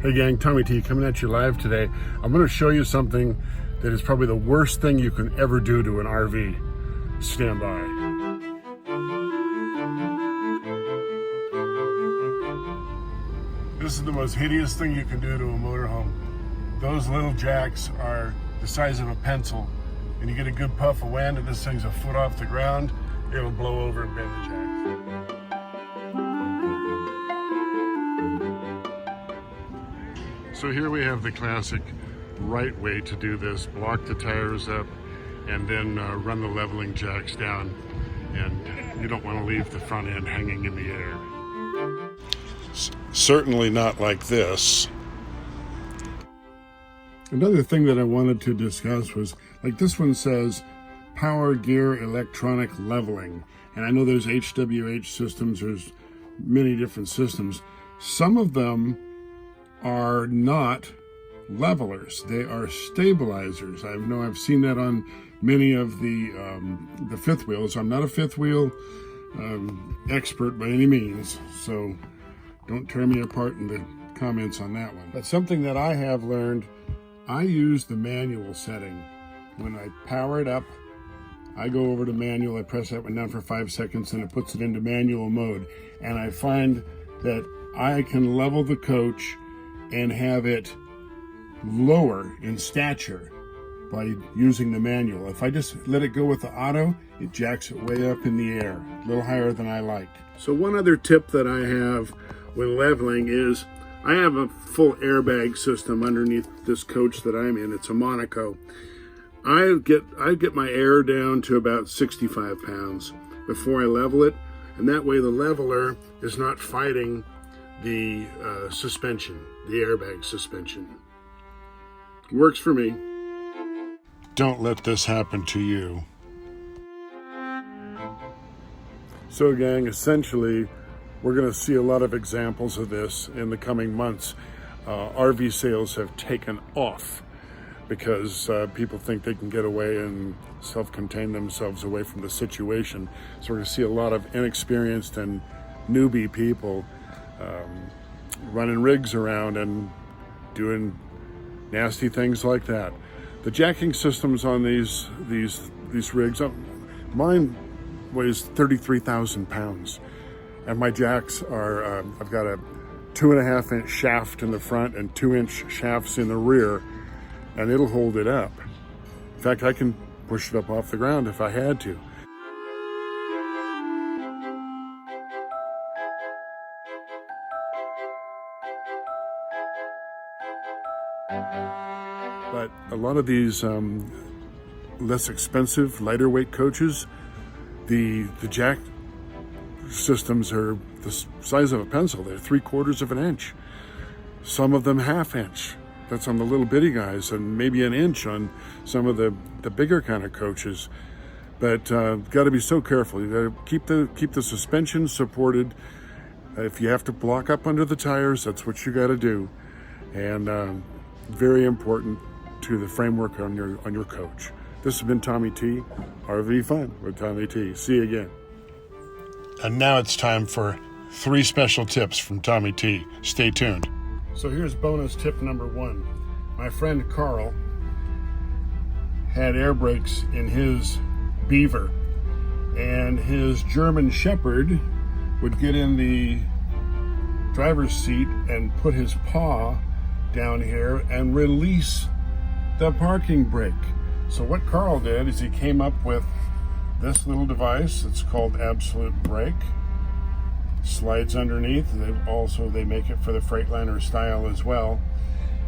Hey gang, ThomyT coming at you live today. I'm going to show you something that is probably the worst thing you can ever do to an RV. Stand by. This is the most hideous thing you can do to a motorhome. Those little jacks are the size of a pencil, and you get a good puff of wind and this thing's a foot off the ground, it'll blow over and bend the jacks. So here we have the classic right way to do this. Block the tires up and then run the leveling jacks down. And you don't want to leave the front end hanging in the air. Certainly not like this. Another thing that I wanted to discuss was, like this one says, power gear electronic leveling. And I know there's HWH systems, there's many different systems. Some of them are not levelers, they are stabilizers. I know I've seen that on many of the fifth wheels. I'm not a fifth wheel expert by any means, so don't tear me apart in the comments on that one. But something that I have learned, I use the manual setting. When I power it up, I go over to manual, I press that one down for 5 seconds and it puts it into manual mode. And I find that I can level the coach and have it lower in stature by using the manual. If I just let it go with the auto, it jacks it way up in the air, a little higher than I like. So one other tip that I have when leveling is I have a full airbag system underneath this coach that I'm in. It's a Monaco. I get my air down to about 65 pounds before I level it, and that way the leveler is not fighting the suspension, the airbag suspension. Works for me. Don't let this happen to you. So gang, essentially, we're going to see a lot of examples of this in the coming months. RV sales have taken off because people think they can get away and self-contain themselves away from the situation. So we're going to see a lot of inexperienced and newbie people running rigs around and doing nasty things like that. The jacking systems on these rigs, mine weighs 33,000 pounds, and my jacks are, I've got a 2.5 inch shaft in the front and 2 inch shafts in the rear, and it'll hold it up. In fact, I can push it up off the ground if I had to. But a lot of these less expensive, lighter weight coaches, the jack systems are the size of a pencil. They're 3/4 of an inch. Some of them 1/2 inch. That's on the little bitty guys, and maybe 1 inch on some of the bigger kind of coaches. But got to be so careful. You got to keep the suspension supported. If you have to block up under the tires, that's what you got to do. And very important to the framework on your coach. This has been ThomyT, RV Fun with ThomyT. See you again. And now it's time for 3 special tips from ThomyT. Stay tuned. So here's bonus tip number 1. My friend Carl had air brakes in his Beaver, and his German Shepherd would get in the driver's seat and put his paw down here and release the parking brake. So what Carl did is he came up with this little device. It's called Absolute Brake. Slides underneath. They make it for the Freightliner style as well.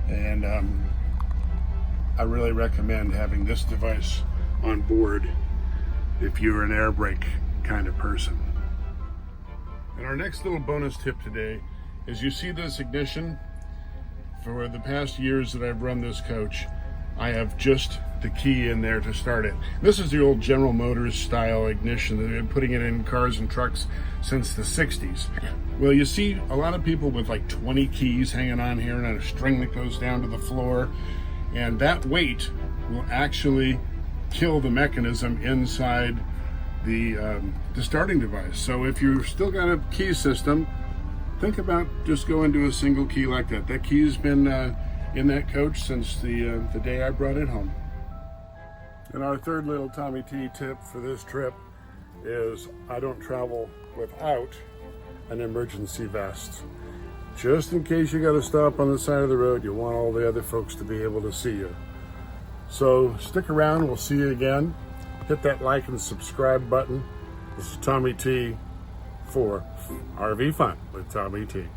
And I really recommend having this device on board if you're an air brake kind of person. And our next little bonus tip today is, you see this ignition? For the past years that I've run this coach, I have just the key in there to start it. This is the old General Motors style ignition. They've been putting it in cars and trucks since the 60s. Well, you see a lot of people with like 20 keys hanging on here and a string that goes down to the floor, and that weight will actually kill the mechanism inside the starting device. So if you've still got a key system, think about just going to a single key like that. That key's been in that coach since the day I brought it home. And our third little ThomyT tip for this trip is I don't travel without an emergency vest. Just in case you got to stop on the side of the road, you want all the other folks to be able to see you. So stick around, we'll see you again. Hit that like and subscribe button. This is ThomyT for RV Fun with ThomyT.